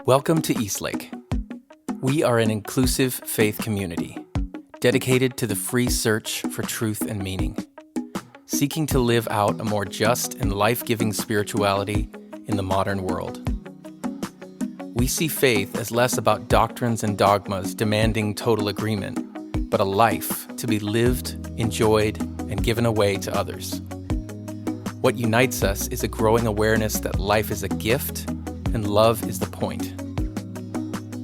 Welcome to Eastlake. We are an inclusive faith community dedicated to the free search for truth and meaning, seeking to live out a more just and life-giving spirituality in the modern world. We see faith as less about doctrines and dogmas demanding total agreement, but a life to be lived, enjoyed, and given away to others. What unites us is a growing awareness that life is a gift and love is the point.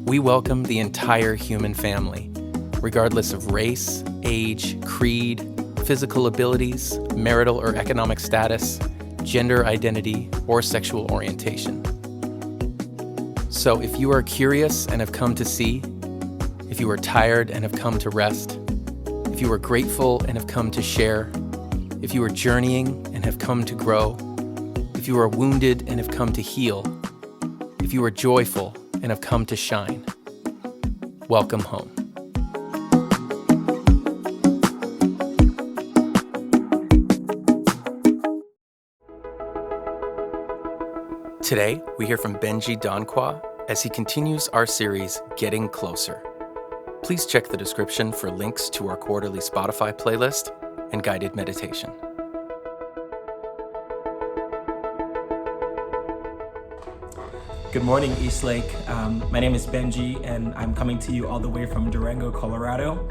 We welcome the entire human family, regardless of race, age, creed, physical abilities, marital or economic status, gender identity, or sexual orientation. So if you are curious and have come to see, if you are tired and have come to rest, if you are grateful and have come to share, if you are journeying and have come to grow, if you are wounded and have come to heal, if you are joyful and have come to shine, welcome home. Today, we hear from Benjie Danquah as he continues our series, Getting Closer. Please check the description for links to our quarterly Spotify playlist and guided meditation. Good morning, Eastlake. My name is Benjie, and I'm coming to you all the way from Durango, Colorado.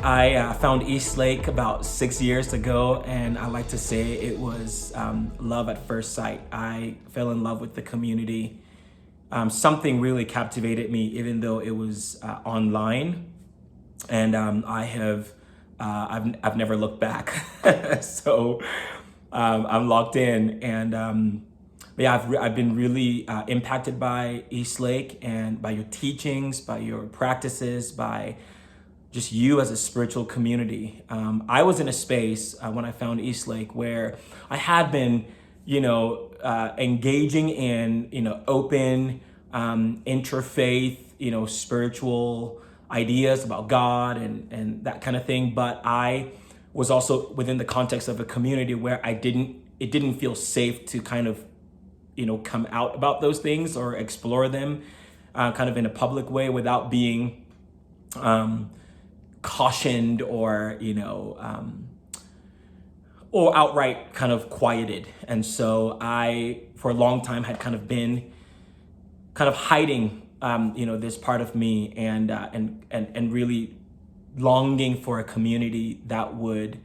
I found Eastlake about 6 years ago, and I like to say it was love at first sight. I fell in love with the community. Something really captivated me, even though it was online, and I've never looked back. So I'm locked in, and I've been really impacted by Eastlake and by your teachings, by your practices, by just you as a spiritual community. I was in a space when I found Eastlake where I had been, engaging in, open, interfaith, spiritual ideas about God and that kind of thing. But I was also within the context of a community where it didn't feel safe to kind of come out about those things or explore them kind of in a public way without being cautioned or outright kind of quieted. And so I, for a long time, had kind of been hiding, this part of me and really longing for a community that would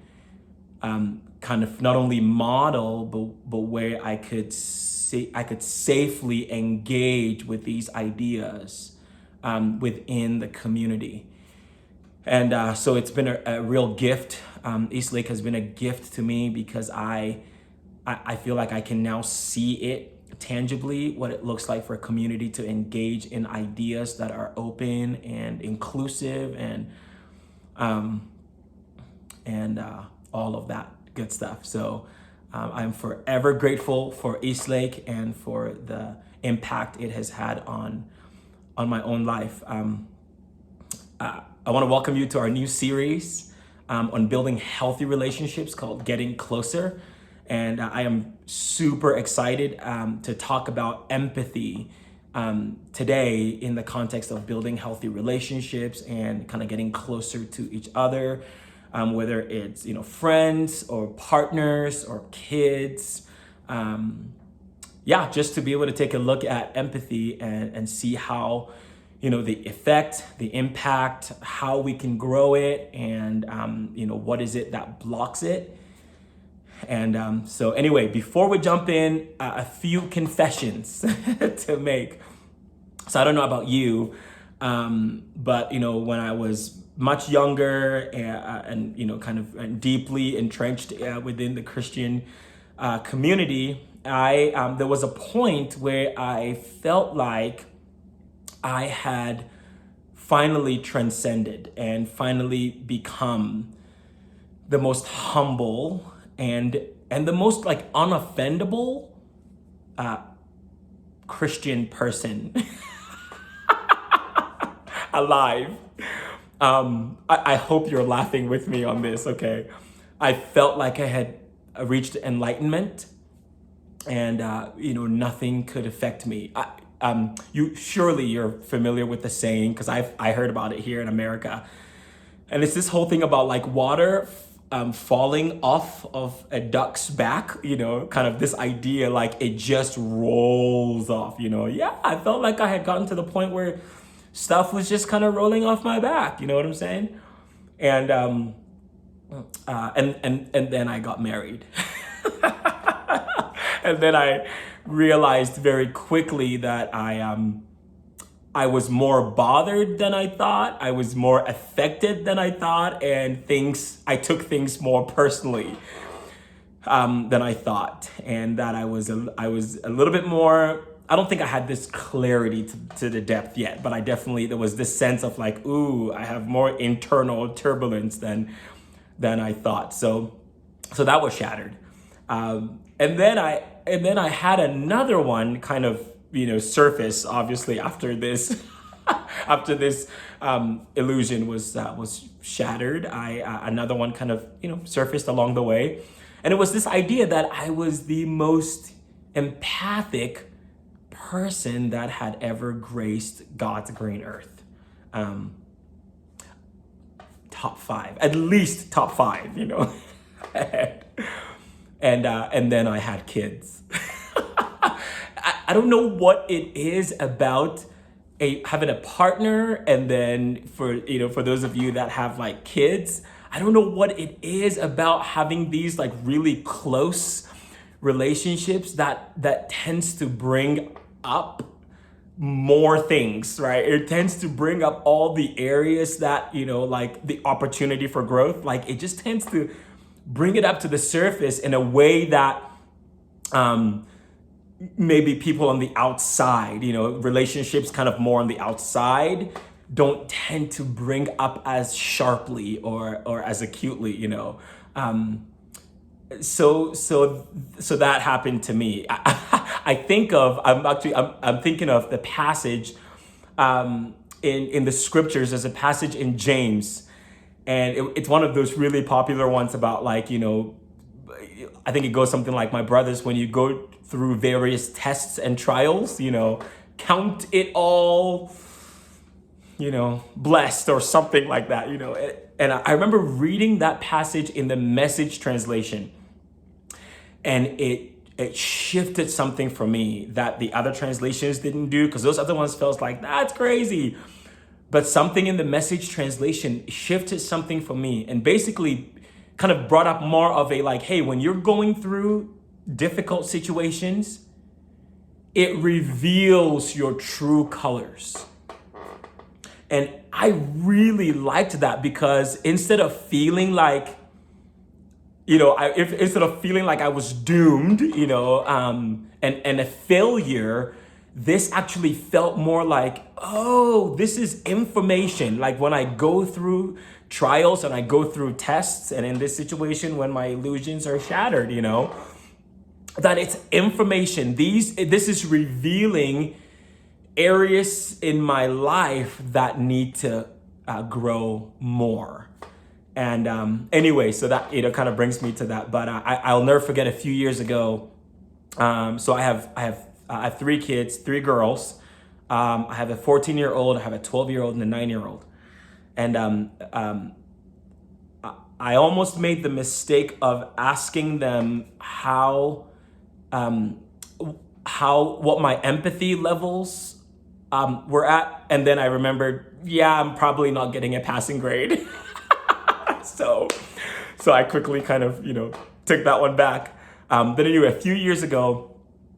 kind of not only model, but where I could safely engage with these ideas within the community. And so it's been a real gift. Eastlake has been a gift to me because I feel like I can now see it tangibly, what it looks like for a community to engage in ideas that are open and inclusive and all of that good stuff. So I'm forever grateful for Eastlake and for the impact it has had on my own life. I want to welcome you to our new series on building healthy relationships called Getting Closer. And I am super excited to talk about empathy today in the context of building healthy relationships and kind of getting closer to each other. Whether it's friends or partners or kids, just to be able to take a look at empathy and see how the effect, the impact, how we can grow it, and what is it that blocks it. And so anyway, before we jump in, a few confessions to make. So I don't know about you, but when I was much younger and kind of deeply entrenched within the Christian community, there was a point where I felt like I had finally transcended and finally become the most humble and the most unoffendable Christian person alive. I hope you're laughing with me on this, okay? I felt like I had reached enlightenment and, nothing could affect me. You're familiar with the saying, because I heard about it here in America, and it's this whole thing about like water falling off of a duck's back, kind of this idea like it just rolls off, Yeah, I felt like I had gotten to the point where stuff was just kind of rolling off my back, you know what I'm saying? And and then I got married. And then I realized very quickly that I was more bothered than I thought. I was more affected than I thought, and I took things more personally than I thought, and that I was a little bit more. I don't think I had this clarity to the depth yet, but there was this sense of like, ooh, I have more internal turbulence than I thought. So that was shattered, and then I had another one kind of surface, obviously, after this illusion was shattered. Another one kind of surfaced along the way, and it was this idea that I was the most empathic person that had ever graced God's green earth. Top 5, at least top 5, and then I had kids. I don't know what it is about having a partner, and then for those of you that have like kids, I don't know what it is about having these like really close relationships that tends to bring up more things, right? It tends to bring up all the areas that like the opportunity for growth. Like it just tends to bring it up to the surface in a way that maybe people on the outside, relationships kind of more on the outside, don't tend to bring up as sharply or as acutely, So that happened to me. I'm thinking of the passage in the scriptures. There's a passage in James, and it's one of those really popular ones about like, I think it goes something like, my brothers, when you go through various tests and trials, count it all, blessed, or something like that, And I remember reading that passage in the Message translation, and it shifted something for me that the other translations didn't do, because those other ones felt like, that's crazy. But something in the Message translation shifted something for me, and basically kind of brought up more of a like, hey, when you're going through difficult situations, it reveals your true colors. And I really liked that, because instead of feeling like, instead of feeling like I was doomed, and a failure, this actually felt more like, oh, this is information. Like when I go through trials and I go through tests, and in this situation when my illusions are shattered, that it's information. This is revealing areas in my life that need to grow more. And anyway, so that kind of brings me to that. But I'll never forget a few years ago. So I have 3 kids, 3 girls. I have a 14-year-old, I have a 12-year-old, and a 9-year-old. And I almost made the mistake of asking them what my empathy levels were at, and then I remembered, yeah, I'm probably not getting a passing grade. So I quickly kind of took that one back. But anyway, a few years ago,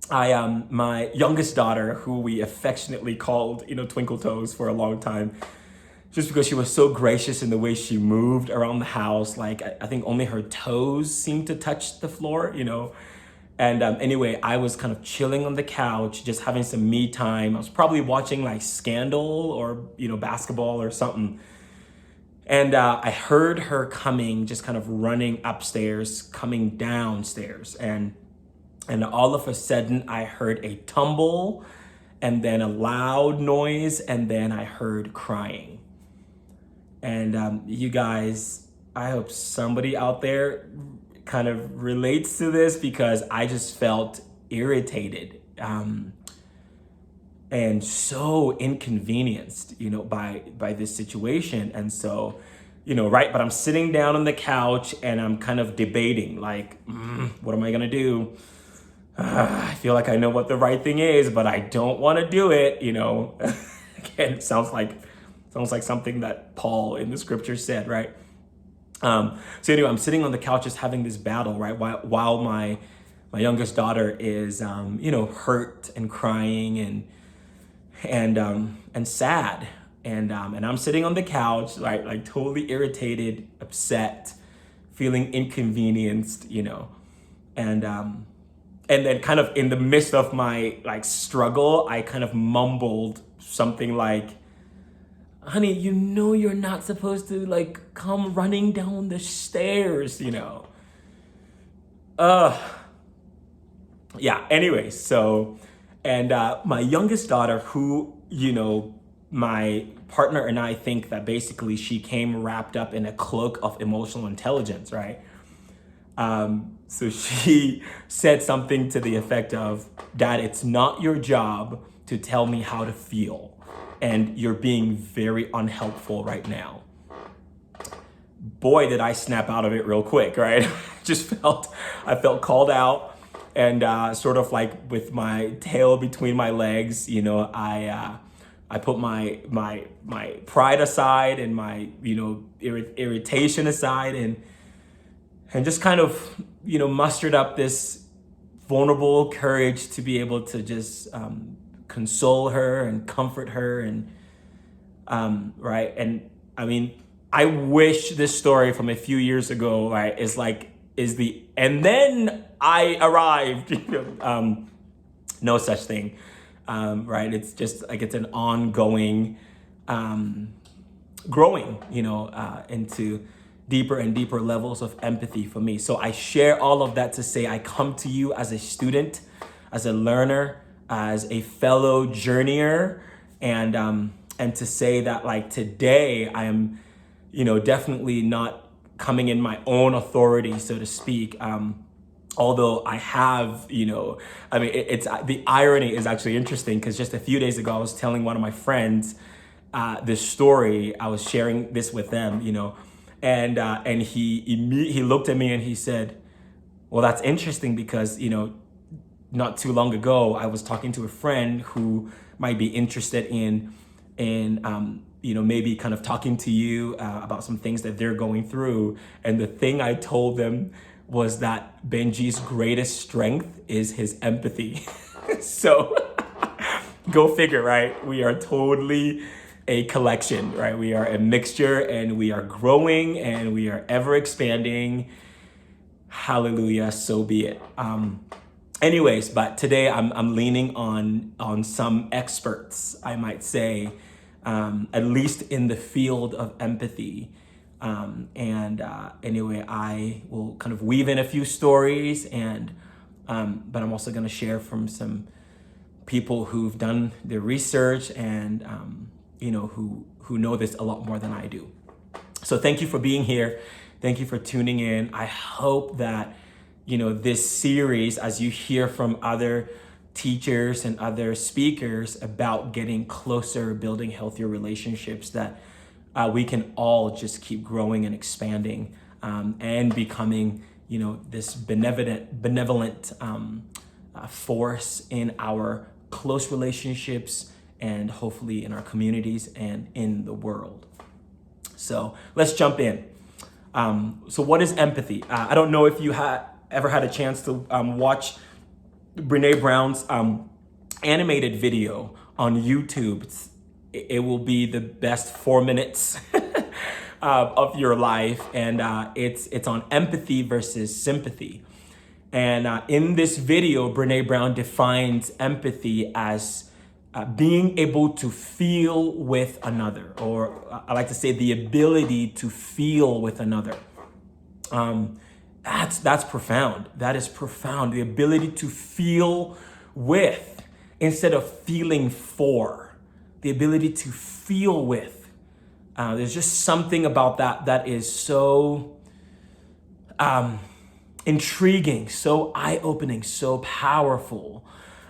my youngest daughter, who we affectionately called Twinkle Toes for a long time, just because she was so gracious in the way she moved around the house. Like I think only her toes seemed to touch the floor, And anyway, I was kind of chilling on the couch, just having some me time. I was probably watching like Scandal or basketball or something. And I heard her coming, just kind of running upstairs, coming downstairs. And all of a sudden I heard a tumble, and then a loud noise, and then I heard crying. And you guys, I hope somebody out there kind of relates to this, because I just felt irritated. and so inconvenienced, by this situation. And so, right, but I'm sitting down on the couch and I'm kind of debating, like, what am I gonna do? I feel like I know what the right thing is, but I don't want to do it. Again, it sounds like something that Paul in the scripture said, right? So anyway, I'm sitting on the couch just having this battle, right? While my youngest daughter is, hurt and crying and sad, and I'm sitting on the couch, right, like totally irritated, upset, feeling inconvenienced, and then kind of in the midst of my like struggle, I kind of mumbled something like, honey, you're not supposed to like come running down the stairs, Yeah, anyway, so, and my youngest daughter, who, my partner and I think that basically she came wrapped up in a cloak of emotional intelligence, right? So she said something to the effect of, Dad, it's not your job to tell me how to feel, and you're being very unhelpful right now. Boy, did I snap out of it real quick, right? I felt called out, and sort of like with my tail between my legs, I put my pride aside and my, irritation aside, and just kind of, mustered up this vulnerable courage to be able to just console her and comfort her, and right. And I mean, I wish this story from a few years ago, right, and then I arrived, no such thing, right? It's just like, it's an ongoing growing, into deeper and deeper levels of empathy for me. So I share all of that to say, I come to you as a student, as a learner, as a fellow journeyer, and to say that, like, today I am, definitely not coming in my own authority, so to speak. Although I have, it's the irony is actually interesting, because just a few days ago I was telling one of my friends this story. I was sharing this with them, and he looked at me and he said, well, that's interesting, because not too long ago I was talking to a friend who might be interested in maybe kind of talking to you about some things that they're going through. And the thing I told them was that Benjie's greatest strength is his empathy. So go figure, right? We are totally a collection, right? We are a mixture, and we are growing, and we are ever expanding. Hallelujah, so be it. Anyways, but today I'm leaning on some experts, I might say, at least in the field of empathy. Anyway, I will kind of weave in a few stories, but I'm also going to share from some people who've done their research and who know this a lot more than I do. So thank you for being here. Thank you for tuning in. I hope that this series, as you hear from other teachers and other speakers about getting closer, building healthier relationships, that we can all just keep growing and expanding, and becoming, this benevolent force in our close relationships, and hopefully in our communities and in the world. So let's jump in. So what is empathy? I don't know if you ever had a chance to watch Brene Brown's animated video on YouTube. It will be the best 4 minutes of your life, and it's on empathy versus sympathy. And in this video, Brene Brown defines empathy as being able to feel with another, or I like to say the ability to feel with another. That's profound. That is profound. The ability to feel with instead of feeling for. The ability to feel with. There's just something about that is so intriguing, so eye-opening, so powerful.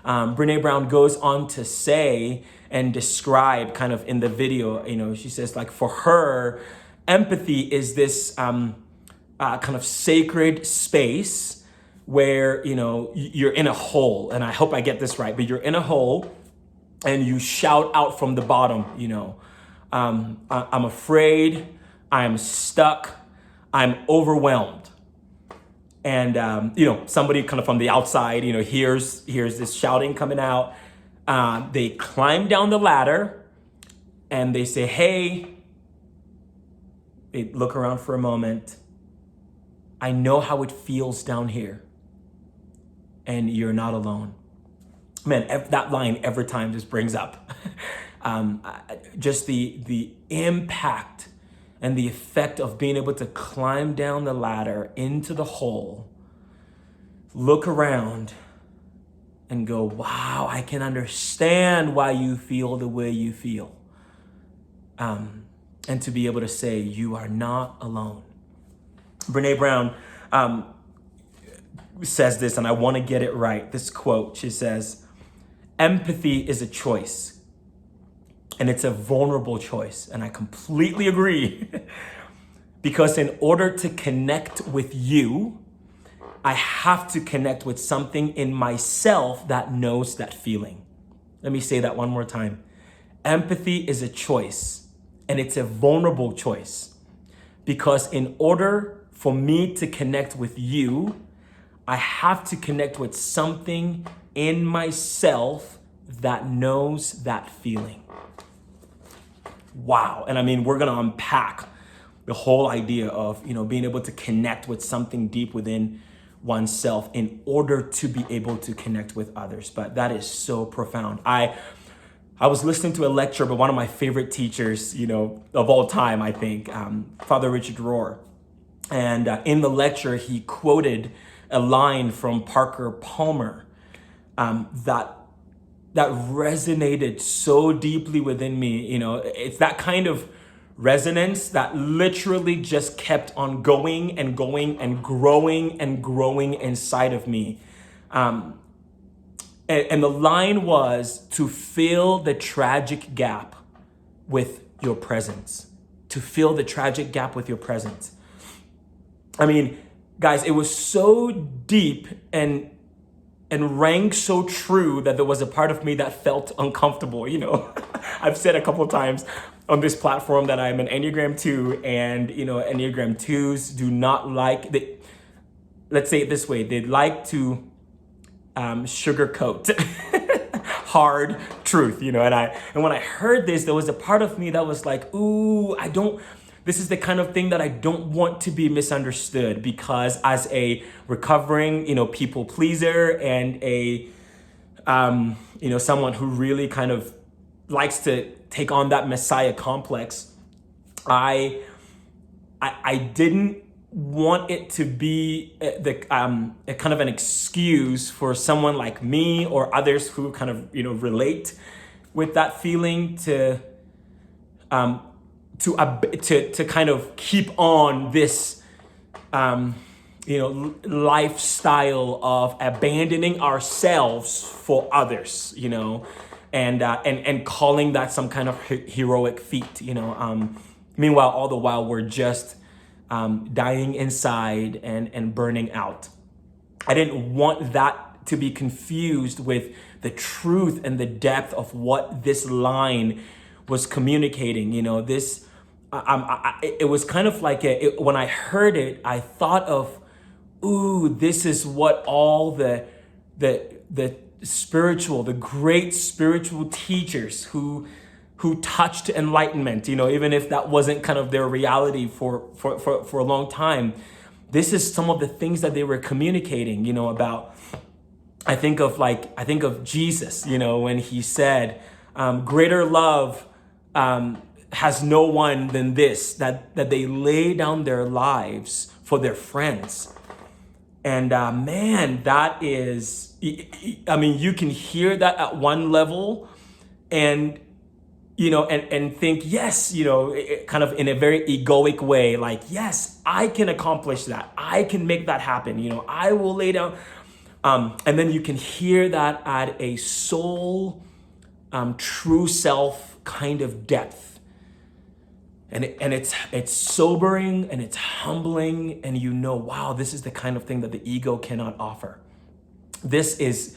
Brene Brown goes on to say and describe kind of in the video, she says like for her, empathy is this kind of sacred space where, you're in a hole, and I hope I get this right, but you're in a hole and you shout out from the bottom, I'm afraid, I'm stuck, I'm overwhelmed. And, somebody kind of from the outside, hears this shouting coming out. They climb down the ladder and they say, hey, they look around for a moment. I know how it feels down here, and you're not alone. Man, that line every time just brings up just the impact and the effect of being able to climb down the ladder into the hole, look around, and go, wow, I can understand why you feel the way you feel. And to be able to say, you are not alone. Brene Brown says this, and I want to get it right. This quote, she says, empathy is a choice. And it's a vulnerable choice. And I completely agree. Because in order to connect with you, I have to connect with something in myself that knows that feeling. Let me say that one more time. Empathy is a choice, and it's a vulnerable choice. Because in order for me to connect with you, I have to connect with something in myself that knows that feeling. Wow. And I mean, we're going to unpack the whole idea of, being able to connect with something deep within oneself in order to be able to connect with others. But that is so profound. I was listening to a lecture by one of my favorite teachers, of all time, I think, Father Richard Rohr. And in the lecture, he quoted a line from Parker Palmer that resonated so deeply within me. It's that kind of resonance that literally just kept on going and going and growing inside of me. And the line was to fill the tragic gap with your presence. To fill the tragic gap with your presence. I mean, guys, it was so deep and rang so true that there was a part of me that felt uncomfortable. I've said a couple of times on this platform that I'm an Enneagram 2, and Enneagram 2s do not like, let's say it this way, they like to sugarcoat hard truth, and when I heard this, there was a part of me that was like, ooh, this is the kind of thing that I don't want to be misunderstood, because as a recovering, people pleaser and a, someone who really kind of likes to take on that Messiah complex, I didn't want it to be a kind of an excuse for someone like me or others who kind of, relate with that feeling to kind of keep on this, lifestyle of abandoning ourselves for others, and calling that some kind of heroic feat, meanwhile, all the while we're just dying inside and burning out. I didn't want that to be confused with the truth and the depth of what this line was communicating. It was kind of like when I heard it, I thought of, ooh, this is what all the great spiritual teachers who touched enlightenment, even if that wasn't kind of their reality for a long time. This is some of the things that they were communicating, about. I think of Jesus, when he said, greater love has no one than this, that they lay down their lives for their friends. And man, that is, you can hear that at one level and, and think, yes, kind of in a very egoic way, like, yes, I can accomplish that. I can make that happen. I will lay down. And then you can hear that at a soul, true self kind of depth. And it's sobering and it's humbling, and you know, wow, this is the kind of thing that the ego cannot offer. This is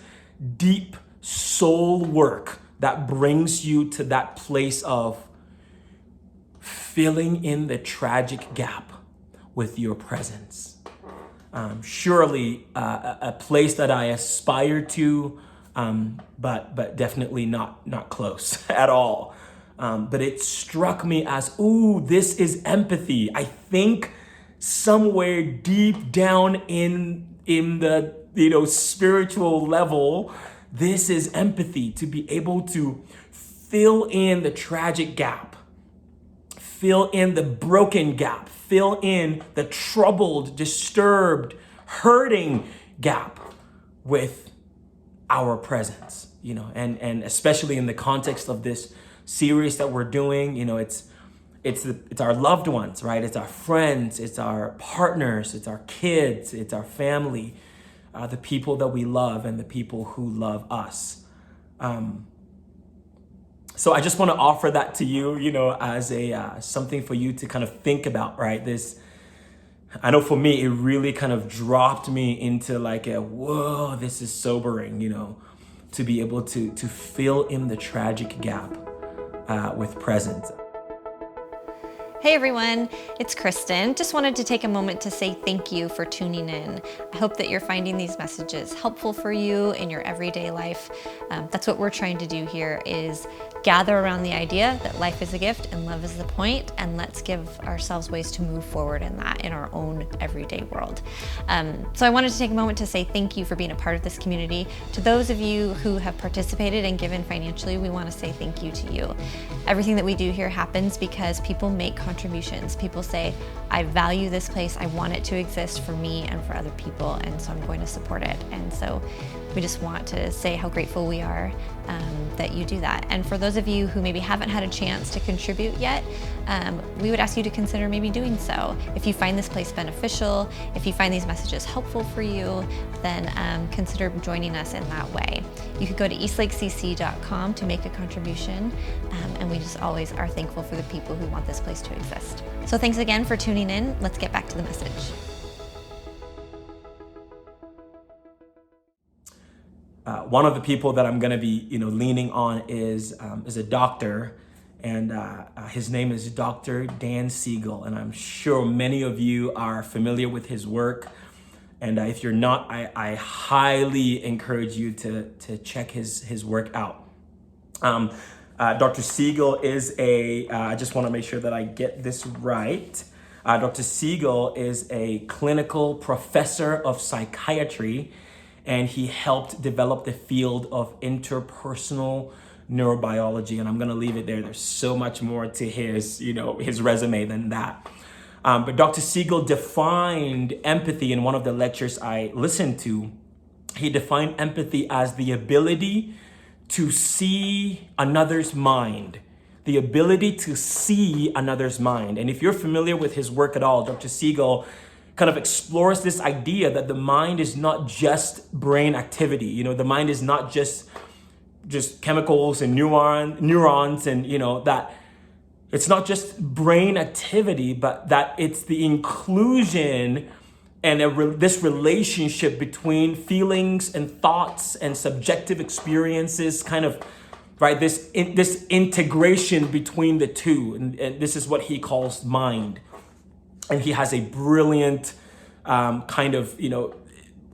deep soul work that brings you to that place of filling in the tragic gap with your presence. Surely a place that I aspire to, but definitely not close at all. But it struck me as, ooh, this is empathy. I think somewhere deep down in the spiritual level, this is empathy, to be able to fill in the tragic gap, fill in the broken gap, fill in the troubled, disturbed, hurting gap with our presence, and especially in the context of this series that we're doing, it's our loved ones, right? It's our friends, it's our partners, it's our kids, it's our family, the people that we love and the people who love us. So I just want to offer that to you, as something for you to kind of think about, right? I know for me, it really kind of dropped me into like whoa, this is sobering, to be able to fill in the tragic gap with presence. Hey everyone, it's Kristen. Just wanted to take a moment to say thank you for tuning in. I hope that you're finding these messages helpful for you in your everyday life. That's what we're trying to do here, is gather around the idea that life is a gift and love is the point, and let's give ourselves ways to move forward in that in our own everyday world. So I wanted to take a moment to say thank you for being a part of this community. To those of you who have participated and given financially, we want to say thank you to you. Everything that we do here happens because people make contributions. People say, I value this place, I want it to exist for me and for other people, and so I'm going to support it. And so we just want to say how grateful we are that you do that. And for those of you who maybe haven't had a chance to contribute yet, we would ask you to consider maybe doing so. If you find this place beneficial, if you find these messages helpful for you, then consider joining us in that way. You could go to eastlakecc.com to make a contribution, and we just always are thankful for the people who want this place to exist. So thanks again for tuning in. Let's get back to the message. One of the people that I'm going to be, leaning on is a doctor, and his name is Dr. Dan Siegel, and I'm sure many of you are familiar with his work. And if you're not, I highly encourage you to check his work out. Dr. Siegel is I just want to make sure that I get this right. Dr. Siegel is a clinical professor of psychiatry, and he helped develop the field of interpersonal neurobiology. And I'm going to leave it there. There's so much more to his resume than that. But Dr. Siegel defined empathy in one of the lectures I listened to. He defined empathy as the ability to see another's mind. The ability to see another's mind. And if you're familiar with his work at all, Dr. Siegel kind of explores this idea that the mind is not just brain activity. The mind is not just chemicals and neurons and, that it's not just brain activity, but that it's the inclusion and this relationship between feelings and thoughts and subjective experiences, kind of, right? This integration between the two. And this is what he calls mind. And he has a brilliant kind of,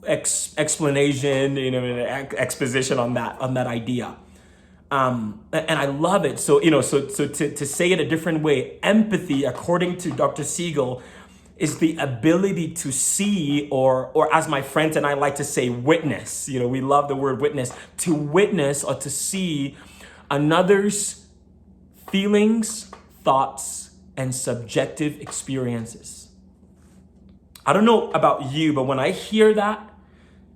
explanation, exposition on that idea. And I love it. So, so to say it a different way, empathy, according to Dr. Siegel, is the ability to see, or as my friends and I like to say, witness. We love the word witness, to witness or to see another's feelings, thoughts, and subjective experiences. I don't know about you, but when I hear that,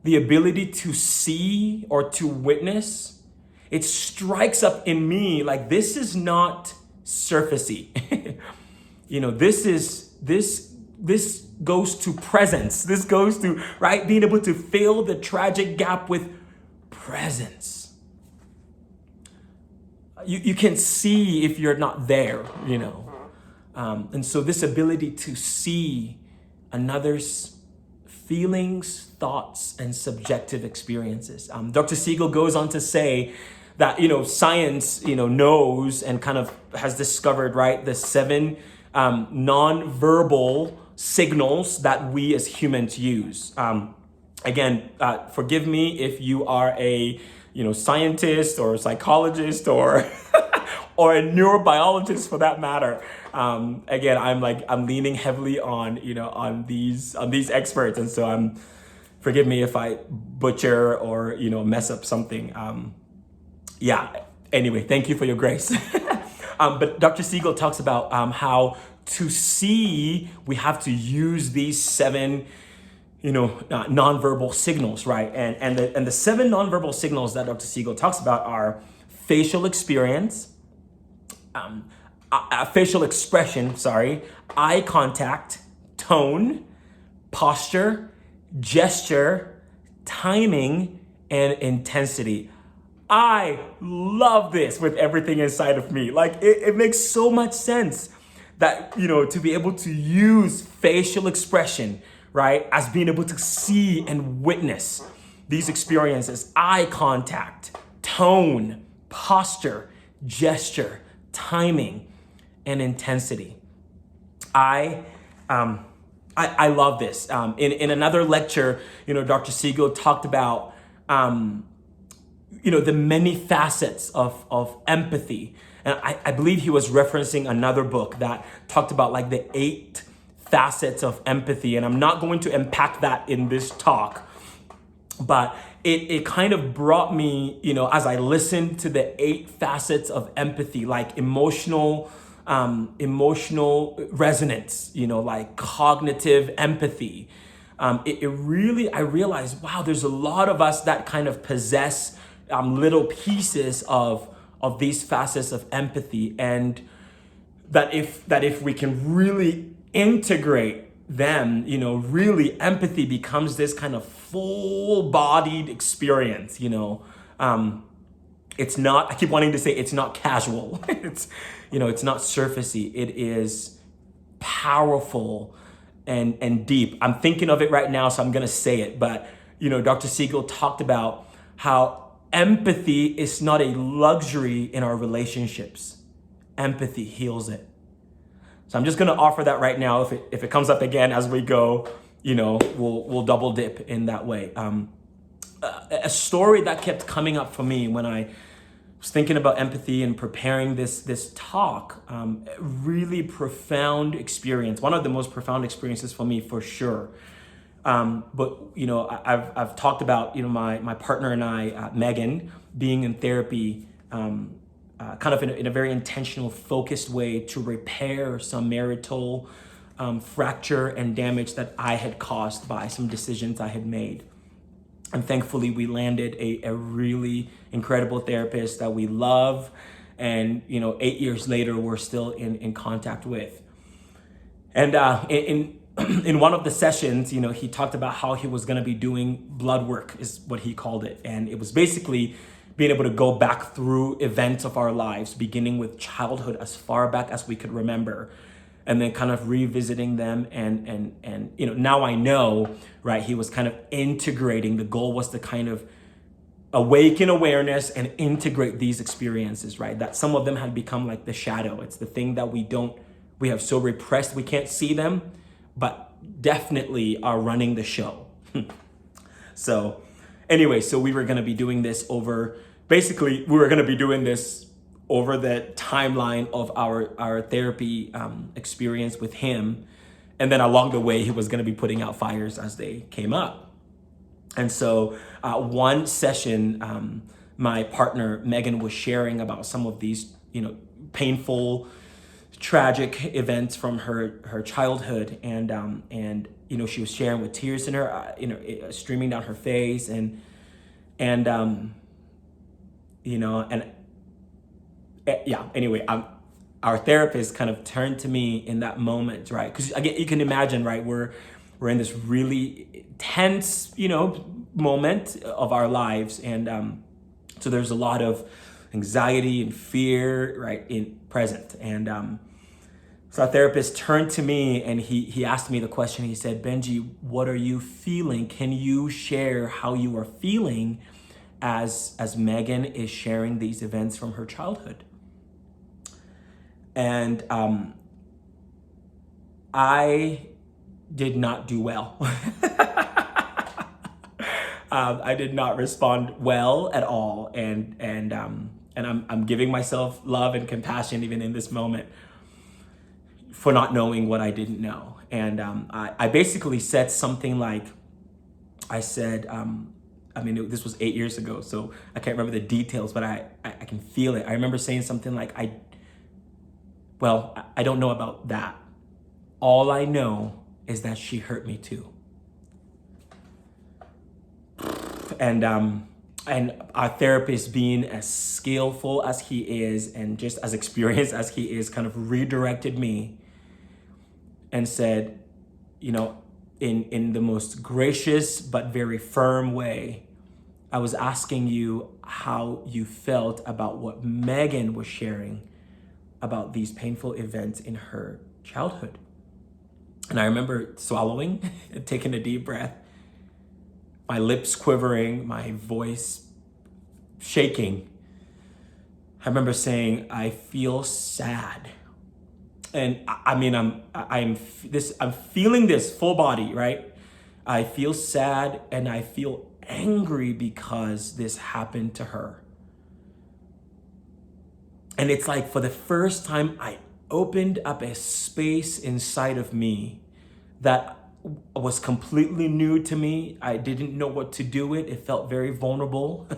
the ability to see or to witness, it strikes up in me like this is not surfacey. This goes to presence. This goes to, right, being able to fill the tragic gap with presence. You can see if you're not there, you know. And so this ability to see another's feelings, thoughts, and subjective experiences. Dr. Siegel goes on to say that, you know, science, you know, knows and kind of has discovered, right, the 7 non-verbal signals that we as humans use. Again, forgive me if you are a, you know, scientist or a psychologist or or a neurobiologist for that matter. Again, I'm leaning heavily on, you know, on these experts, and so forgive me if I butcher or, you know, mess up something. Anyway, thank you for your grace. But Dr. Siegel talks about how to see, we have to use these 7, you know, nonverbal signals, right? And the 7 nonverbal signals that Dr. Siegel talks about are facial experience, facial expression, eye contact, tone, posture, gesture, timing, and intensity. I love this with everything inside of me. Like it makes so much sense that, you know, to be able to use facial expression, right, as being able to see and witness these experiences, eye contact, tone, posture, gesture, timing, and intensity. I love this. In another lecture, you know, Dr. Siegel talked about, you know, the many facets of empathy. And I believe he was referencing another book that talked about like the 8 facets of empathy. And I'm not going to unpack that in this talk, but it kind of brought me, you know, as I listened to the 8 facets of empathy, like emotional resonance, you know, like cognitive empathy. I realized, wow, there's a lot of us that kind of possess little pieces of these facets of empathy, and that if we can really integrate them, you know, really empathy becomes this kind of full-bodied experience, you know. It's not, I keep wanting to say it's not casual. It's, you know, it's not surfacey. It is powerful and deep. I'm thinking of it right now, so I'm gonna say it, but, you know, Dr. Siegel talked about how empathy is not a luxury in our relationships. Empathy heals it. So I'm just going to offer that right now. If it comes up again as we go, you know, we'll double dip in that way. A story that kept coming up for me when I was thinking about empathy and preparing this talk, really profound experience. One of the most profound experiences for me, for sure. But, you know, I've talked about, you know, my partner and I, Megan, being in therapy, kind of in a very intentional, focused way to repair some marital fracture and damage that I had caused by some decisions I had made. And thankfully, we landed a really incredible therapist that we love. And, you know, 8 years later, we're still in contact with. And in one of the sessions, you know, he talked about how he was going to be doing blood work, is what he called it. And it was basically being able to go back through events of our lives, beginning with childhood as far back as we could remember, and then kind of revisiting them. And you know, now I know, right, he was kind of integrating. The goal was to kind of awaken awareness and integrate these experiences, right? That some of them had become like the shadow. It's the thing that we have so repressed, we can't see them, but definitely are running the show. So anyway, so we were going to be doing this over the timeline of our therapy experience with him. And then along the way, he was going to be putting out fires as they came up. And so one session, my partner, Megan, was sharing about some of these, you know, painful, tragic events from her childhood. And you know, she was sharing with tears in her, you know, streaming down her face. And you know, and yeah, anyway, our therapist kind of turned to me in that moment, right? Because again, you can imagine, right? We're in this really tense, moment of our lives, and so there's a lot of anxiety and fear, right, in present. And so our therapist turned to me and he asked me the question. He said, "Benjie, what are you feeling? Can you share how you are feeling as Megan is sharing these events from her childhood?" And I did not do well. I did not respond well at all, and I'm giving myself love and compassion even in this moment for not knowing what I didn't know. And I basically said something like, I said, this was 8 years ago, so I can't remember the details, but I can feel it. I remember saying something like, I don't know about that. All I know is that she hurt me too. And our therapist, being as skillful as he is and just as experienced as he is, kind of redirected me and said, in the most gracious but very firm way, I was asking you how you felt about what Megan was sharing about these painful events in her childhood. And I remember swallowing and taking a deep breath, my lips quivering, my voice shaking. I remember saying, I feel sad. And I'm feeling this full body, right? I feel sad and I feel angry because this happened to her. And it's like, for the first time, I opened up a space inside of me that was completely new to me. I didn't know what to do with. It felt very vulnerable.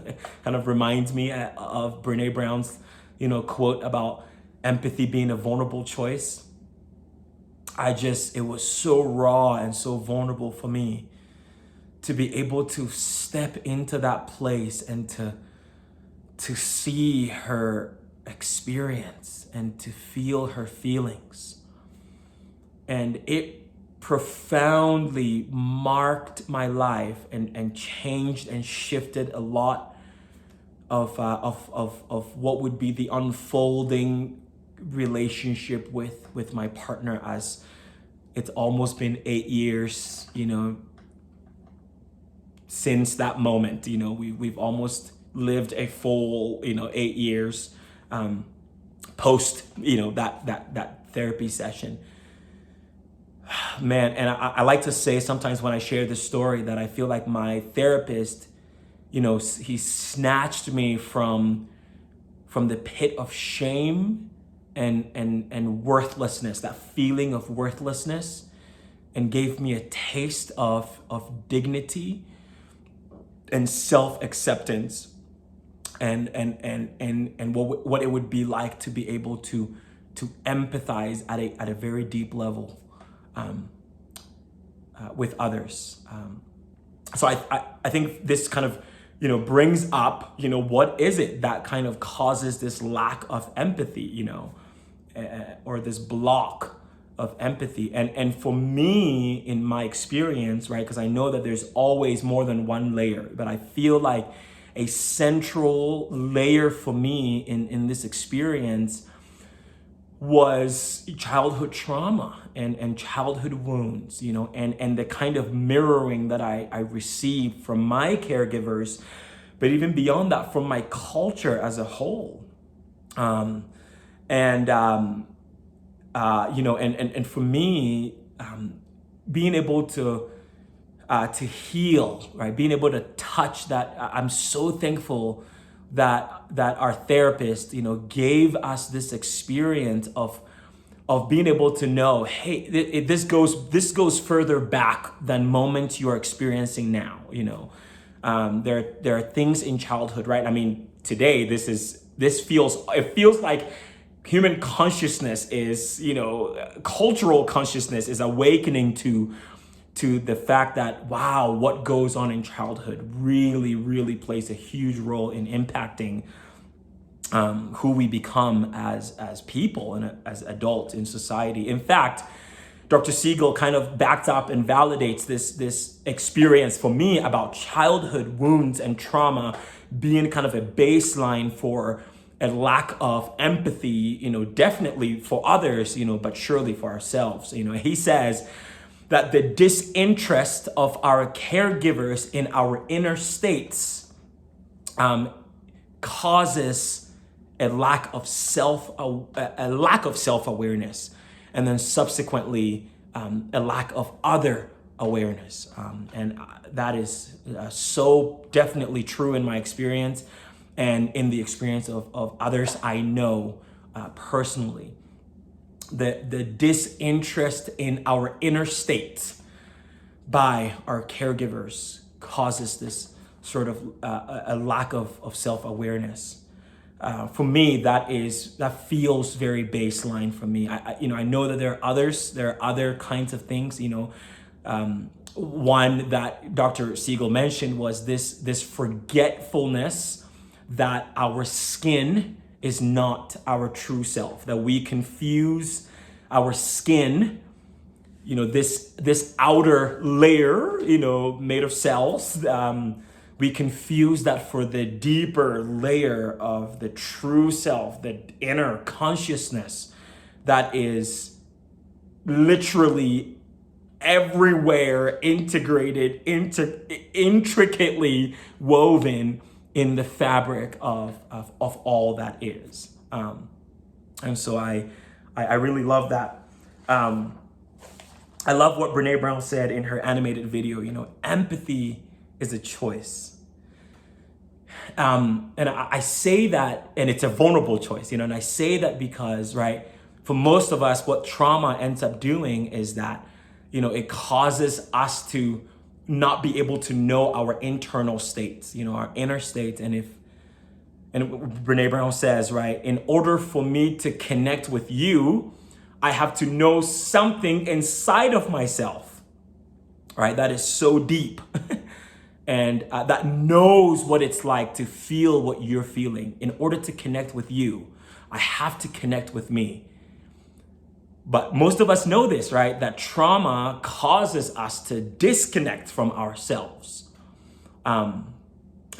Kind of reminds me of Brene Brown's, quote about empathy being a vulnerable choice. It was so raw and so vulnerable for me to be able to step into that place and to see her experience and to feel her feelings. And it profoundly marked my life and changed and shifted a lot of what would be the unfolding relationship with my partner, as it's almost been 8 years, since that moment. We've almost lived a full, 8 years post, that therapy session. Man, and I like to say sometimes when I share this story that I feel like my therapist, he snatched me from the pit of shame and worthlessness, that feeling of worthlessness, and gave me a taste of dignity and self-acceptance and what it would be like to be able to empathize at a very deep level with others. So I think this kind of, brings up, what is it that kind of causes this lack of empathy, or this block of empathy. And for me, in my experience, right, because I know that there's always more than one layer, but I feel like a central layer for me in this experience was childhood trauma and childhood wounds, and the kind of mirroring that I received from my caregivers, but even beyond that, from my culture as a whole. And for me, being able to heal, right, being able to touch that, I'm so thankful that our therapist, gave us this experience of being able to know, hey, this goes further back than moments you're experiencing now. There are things in childhood, right? Today it feels like human consciousness is, cultural consciousness is awakening to the fact that, wow, what goes on in childhood really, really plays a huge role in impacting who we become as people and as adults in society. In fact, Dr. Siegel kind of backs up and validates this experience for me about childhood wounds and trauma being kind of a baseline for a lack of empathy, definitely for others, but surely for ourselves. He says that the disinterest of our caregivers in our inner states causes a lack of self-awareness, and then subsequently a lack of other awareness. And that is so definitely true in my experience and in the experience of others I know personally. The disinterest in our inner state by our caregivers causes this sort of a lack of self-awareness. For me, that feels very baseline for me. I know that there are other kinds of things. One that Dr. Siegel mentioned was this forgetfulness that our skin is not our true self. That we confuse our skin, this outer layer, made of cells. We confuse that for the deeper layer of the true self, the inner consciousness that is literally everywhere, integrated, intricately woven in the fabric of all that is. And so I really love that. I love what Brene Brown said in her animated video, empathy is a choice. And I say that, and it's a vulnerable choice, and I say that because, right, for most of us, what trauma ends up doing is that, it causes us to not be able to know our internal states, our inner states. And Brene Brown says, right, in order for me to connect with you, I have to know something inside of myself, right, that is so deep. And that knows what it's like to feel what you're feeling. In order to connect with you, I have to connect with me. But most of us know this, right? That trauma causes us to disconnect from ourselves. And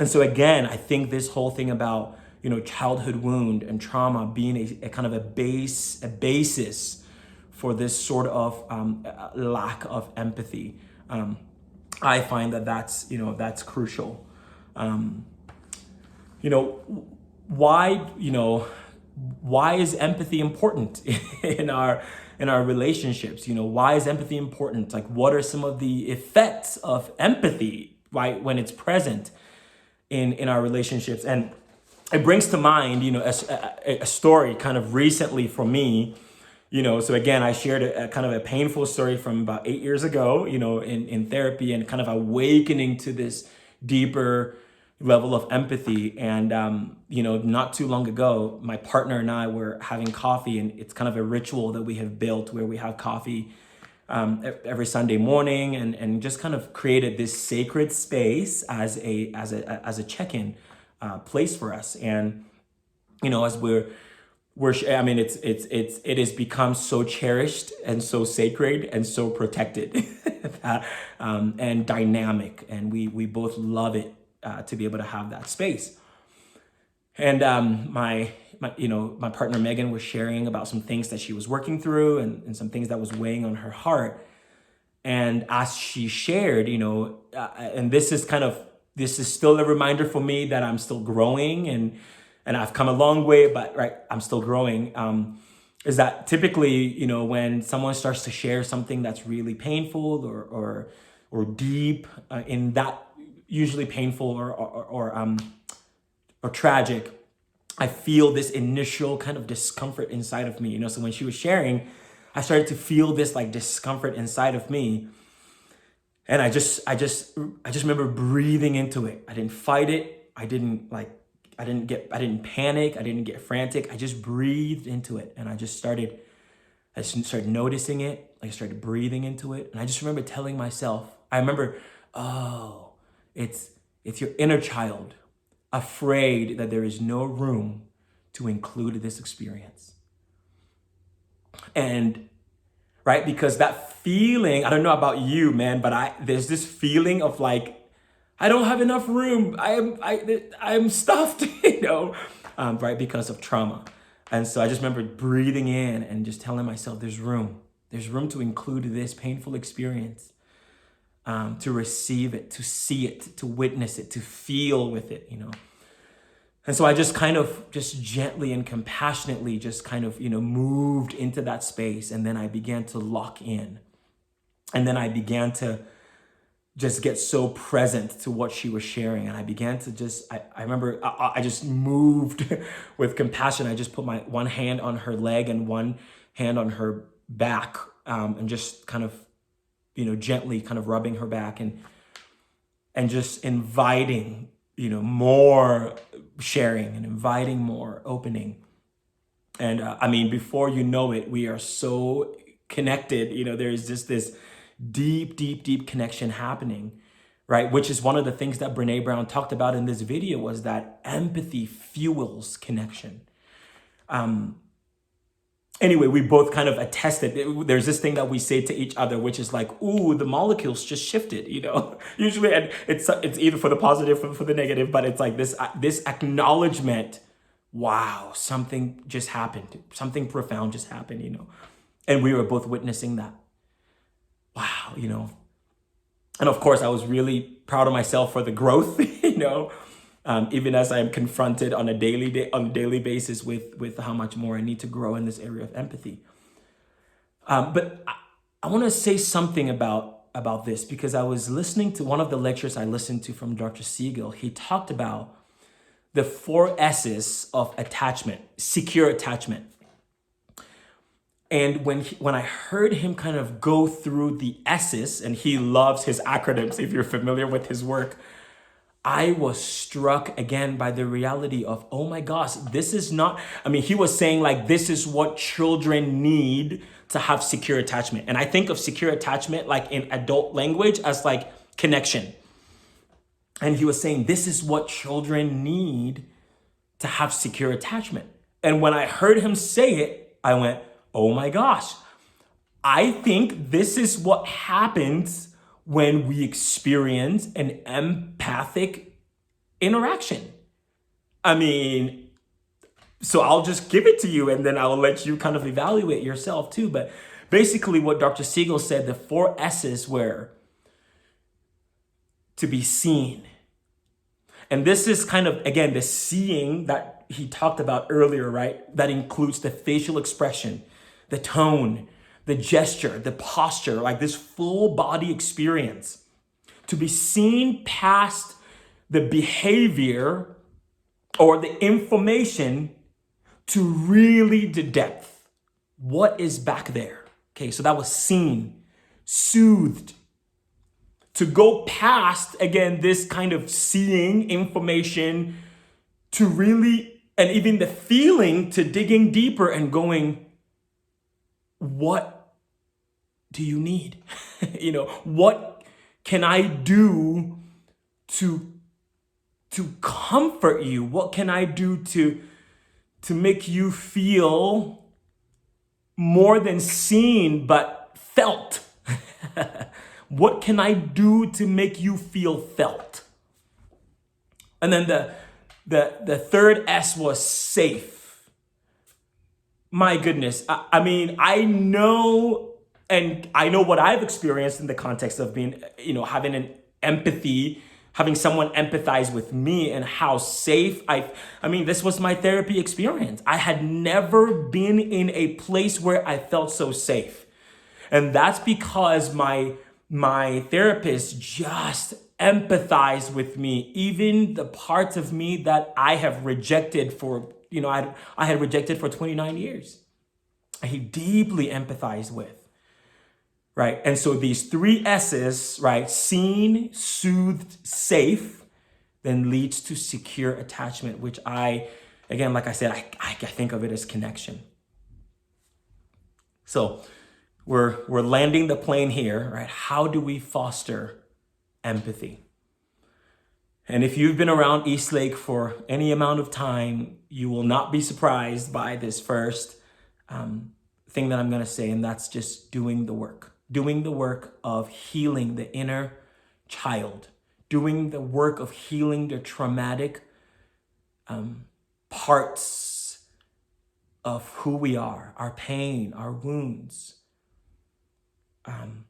so again, I think this whole thing about, childhood wound and trauma being a kind of a basis for this sort of lack of empathy. I find that's crucial. Why is empathy important in our relationships? Why is empathy important? Like, what are some of the effects of empathy, right, when it's present in our relationships? And it brings to mind, a story kind of recently for me. So again, I shared a kind of a painful story from about 8 years ago, in therapy, and kind of awakening to this deeper level of empathy. And, not too long ago, my partner and I were having coffee, and it's kind of a ritual that we have built where we have coffee every Sunday morning, and just kind of created this sacred space as a check-in place for us. And, as it has become so cherished and so sacred and so protected and dynamic, and we both love it to be able to have that space. And my partner Megan was sharing about some things that she was working through and some things that was weighing on her heart. And as she shared, and this is still a reminder for me that I'm still growing, and I've come a long way, but right, I'm still growing. Is that typically, when someone starts to share something that's really painful or deep, in that usually painful or tragic, I feel this initial kind of discomfort inside of me. So when she was sharing, I started to feel this like discomfort inside of me, and I just remember breathing into it. I didn't fight it. I didn't panic. I didn't get frantic. I just breathed into it. And I started noticing it. I started breathing into it. And I just remember telling myself, it's your inner child afraid that there is no room to include this experience. And right, because that feeling, I don't know about you, man, but there's this feeling of like, I don't have enough room. I'm stuffed, right, because of trauma. And so I just remember breathing in and just telling myself, there's room to include this painful experience, to receive it, to see it, to witness it, to feel with it, And so I just kind of just gently and compassionately just kind of, moved into that space. And then I began to lock in. And then I began to just get so present to what she was sharing. And I began to just, I remember I just moved with compassion. I just put my one hand on her leg and one hand on her back, and just kind of, gently kind of rubbing her back and just inviting, more sharing and inviting more opening. And before you know it, we are so connected. There's just this deep connection happening, right? Which is one of the things that Brene Brown talked about in this video, was that empathy fuels connection. Anyway, we both kind of attested. There's this thing that we say to each other, which is like, ooh, the molecules just shifted, usually, and it's either for the positive or for the negative, but it's like this acknowledgement, wow, something just happened. Something profound just happened, and we were both witnessing that. Wow, and of course I was really proud of myself for the growth, even as I am confronted on a daily basis with how much more I need to grow in this area of empathy. But I want to say something about this, because I was listening to one of the lectures I listened to from Dr. Siegel. He talked about the 4 S's of attachment, secure attachment. And when I heard him kind of go through the S's, and he loves his acronyms, if you're familiar with his work, I was struck again by the reality of, oh my gosh, this is not, he was saying like, this is what children need to have secure attachment. And I think of secure attachment like in adult language as like connection. And he was saying, this is what children need to have secure attachment. And when I heard him say it, I went, oh my gosh, I think this is what happens when we experience an empathic interaction. So I'll just give it to you and then I'll let you kind of evaluate yourself too. But basically what Dr. Siegel said, the 4 S's were to be seen. And this is kind of, again, the seeing that he talked about earlier, right? That includes the facial expression, the tone, the gesture, the posture, like this full body experience. To be seen past the behavior or the information to really the depth. What is back there? Okay, so that was seen, soothed. To go past, again, this kind of seeing information to really, and even the feeling, to digging deeper and going, what do you need? What can I do to comfort you? What can I do to make you feel more than seen, but felt? What can I do to make you feel felt? And then the third S was safe. My goodness. I know what I've experienced in the context of being, having an empathy, having someone empathize with me, and how safe this was my therapy experience. I had never been in a place where I felt so safe. And that's because my therapist just empathized with me, even the parts of me that I have rejected for, I had rejected for 29 years. He deeply empathized with, right? And so these 3 S's, right? Seen, soothed, safe, then leads to secure attachment, which again, like I said, I think of it as connection. So we're landing the plane here, right? How do we foster empathy? And if you've been around Eastlake for any amount of time, you will not be surprised by this first thing that I'm going to say, and that's just doing the work of healing the inner child, doing the work of healing the traumatic parts of who we are, our pain, our wounds. And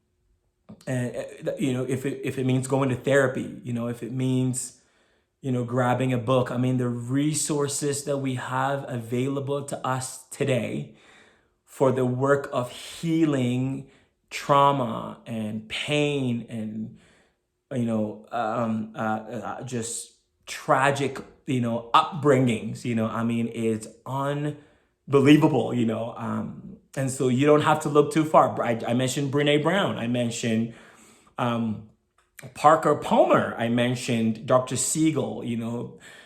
if it means going to therapy, if it means, grabbing a book, the resources that we have available to us today for the work of healing trauma and pain and, just tragic, upbringings, it's unbelievable, and so you don't have to look too far. I mentioned Brene Brown. I mentioned Parker Palmer. I mentioned Dr. Siegel.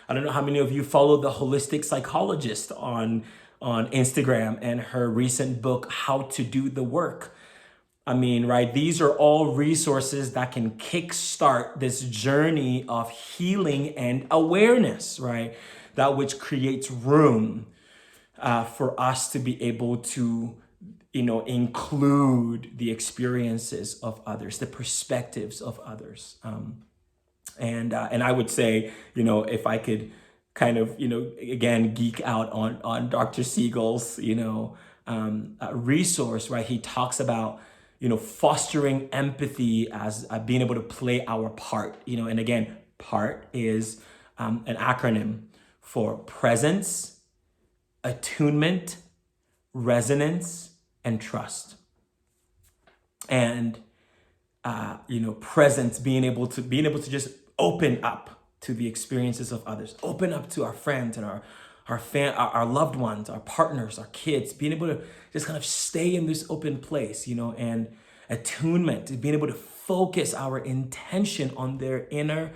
I don't know how many of you follow the holistic psychologist on Instagram and her recent book, How to Do the Work. Right? These are all resources that can kickstart this journey of healing and awareness, right? That which creates room for us to be able to, include the experiences of others, the perspectives of others. And I would say, if I could kind of, again, geek out on Dr. Siegel's, resource, right? He talks about, fostering empathy as being able to play our part, and again, part is an acronym for presence, attunement, resonance, and trust. And presence, being able to just open up to the experiences of others, open up to our friends and our loved ones, our partners, our kids, being able to just kind of stay in this open place, and attunement, being able to focus our intention on their inner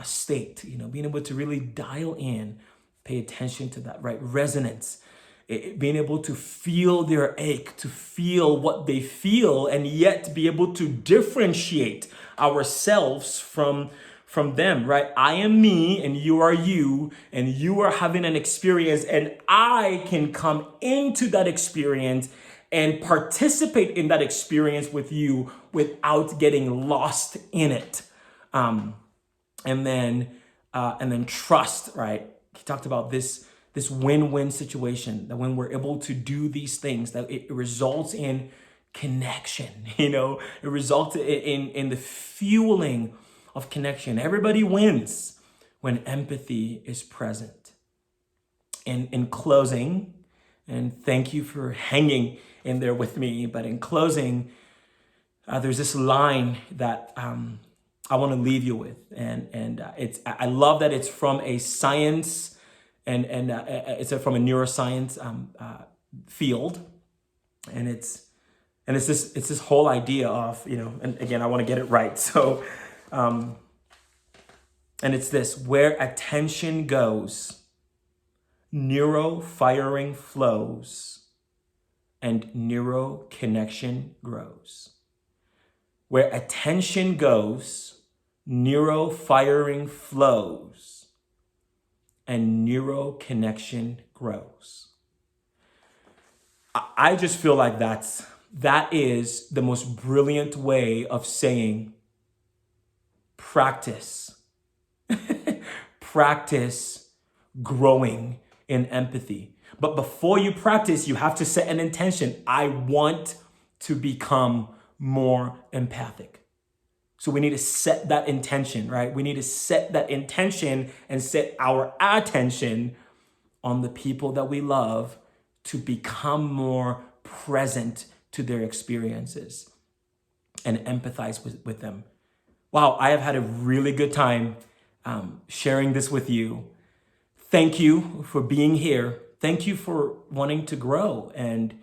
state, being able to really dial in, pay attention to that, right? Resonance, being able to feel their ache, to feel what they feel, and yet be able to differentiate ourselves from them, right? I am me and you are you, and you are having an experience, and I can come into that experience and participate in that experience with you without getting lost in it. And then trust, right? He talked about this win-win situation, that when we're able to do these things, that it results in connection, it results in the fueling of connection. Everybody wins when empathy is present. And in closing, and thank you for hanging in there with me, but in closing, there's this line that I want to leave you with, and I love that it's from a science and it's from a neuroscience field, and it's this whole idea of, and again, I want to get it right. So, and it's this: where attention goes, neuro firing flows, and neuro connection grows. Where attention goes, neuro firing flows, and neuro connection grows. I just feel like that is the most brilliant way of saying practice. Practice growing in empathy. But before you practice, you have to set an intention. I want to become more empathic. So we need to set that intention, right? We need to set that intention and set our attention on the people that we love to become more present to their experiences and empathize with them. Wow, I have had a really good time sharing this with you. Thank you for being here. Thank you for wanting to grow and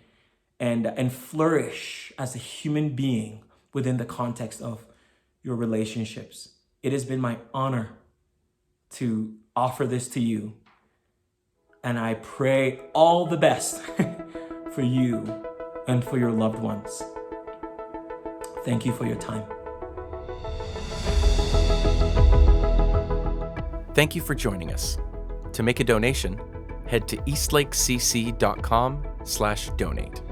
flourish as a human being within the context of your relationships. It has been my honor to offer this to you, and I pray all the best for you and for your loved ones. Thank you for your time. Thank you for joining us. To make a donation, head to eastlakecc.com/donate.